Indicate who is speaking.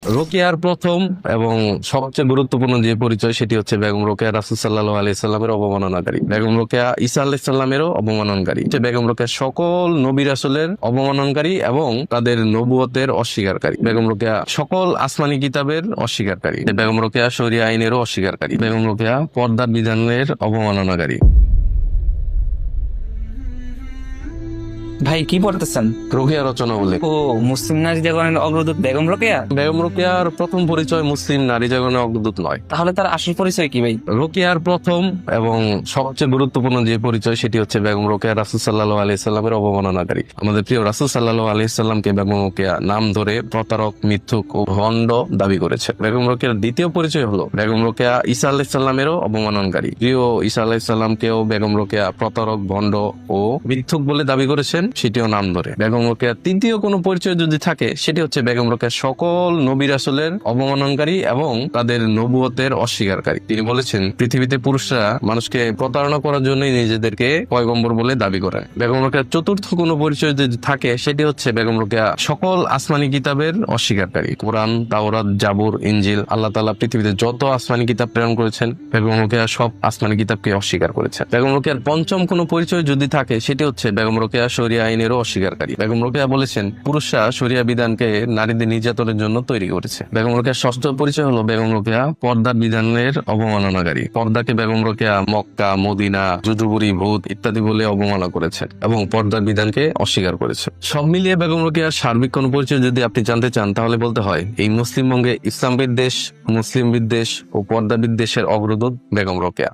Speaker 1: রোকেয়ার প্রথম এবং সবচেয়ে গুরুত্বপূর্ণ যে পরিচয় সেটি হচ্ছে বেগম রোকেয়া রাসূল সাল্লাল্লাহু আলাইহি সাল্লামের অবমাননাকারী। বেগম রোকেয়া ঈসা আলাইহিস সালামেরও অবমাননকারী। বেগম রোকেয়া সকল নবী রাসূলের অবমাননকারী এবং তাদের নবুয়তের অস্বীকারী। বেগম রোকেয়া সকল আসমানি কিতাবের অস্বীকারী। বেগম রোকেয়া শরিয়া আইনেরও অস্বীকারী। বেগম রোকেয়া পর্দার বিধানের অবমাননাকারী।
Speaker 2: ভাই কি পড়তেছেন?
Speaker 1: রোকেয়া রচনা উল্লেখ।
Speaker 2: ও, মুসলিম নারী জাগরণের অগ্রদূত বেগম রোকেয়া।
Speaker 1: বেগম রোকেয়ার প্রথম পরিচয় মুসলিম নারী জাগরণের অগ্রদূত নয়।
Speaker 2: তাহলে তার আসল পরিচয় কি ভাই?
Speaker 1: রোকেয়ার প্রথম এবং সবচেয়ে গুরুত্বপূর্ণ যে পরিচয় সেটি হচ্ছে বেগম রোকেয়া রাসূল সাল্লাল্লাহু আলাইহি সাল্লামের অবমাননাকারী। আমাদের প্রিয় রাসূল সাল্লাল্লাহু আলাইহি সাল্লামকে বেগম রোকেয়া নাম ধরে প্রতারক, মিথ্যুক ও ভণ্ড দাবি করেছে। বেগম রোকেয়ার দ্বিতীয় পরিচয় হলো বেগম রোকেয়া ঈসা আলাইহিস সালামেরও অবমাননকারী। প্রিয় ঈসা আলাইহিস সালামকেও বেগম রোকেয়া প্রতারক, ভণ্ড ও মিথ্যুক বলে দাবি করেছেন, সেটিও নাম ধরে। বেগম রোকেয়ার তৃতীয় কোনো পরিচয় যদি থাকে সেটি হচ্ছে বেগম রোকেয়া সকল নবী রাসূলের অবমাননকারী এবং তাদের নবুয়তের অস্বীকারী। তিনি বলেছেন, পৃথিবীতে পুরুষরা মানুষকে প্রতারণা করার জন্যই নিজেদেরকে পয়গম্বর বলে দাবি করে। বেগম রোকেয়ার চতুর্থ কোনো পরিচয় যদি থাকে সেটি হচ্ছে বেগম রোকেয়া সকল আসমানি কিতাবের অস্বীকারী। কোরআন, তাওরাত, জাবুর, ইনজিল, আল্লাহ তাআলা পৃথিবীতে যত আসমানি কিতাব প্রেরণ করেছেন বেগম রোকেয়া সব আসমানি কিতাবকে অস্বীকার করেছেন। বেগম রোকেয়ার পঞ্চম কোনো পরিচয় যদি থাকে সেটি হচ্ছে বেগম রোকেয়া শরিয়া আইনেরও অস্বীকারী। বেগম রোকেয়া বলেছেন, পুরুষরা শরিয়া বিধানকে নারীদের নির্যাতনের জন্য তৈরি করেছে। বেগম রোকেয়ার ষষ্ঠ পরিচয় হলো বেগম রোকেয়া পর্দার বিধানের অবমাননাকারী। পর্দাকে বেগম রোকেয়া মক্কা, মদিনা, জুজুবুরি, ভূত ইত্যাদি বলে অবমাননা করেছে এবং পর্দার বিধানকে অস্বীকার করেছে। সব মিলিয়ে বেগম রোকেয়ার সার্বিক কোন পরিচয় যদি আপনি জানতে চান তাহলে বলতে হয়, এই মুসলিম বঙ্গে ইসলাম বিদ্বেষ, মুসলিম বিদ্বেষ ও পর্দা বিদ্বেষের অগ্রদূত বেগম রোকেয়া।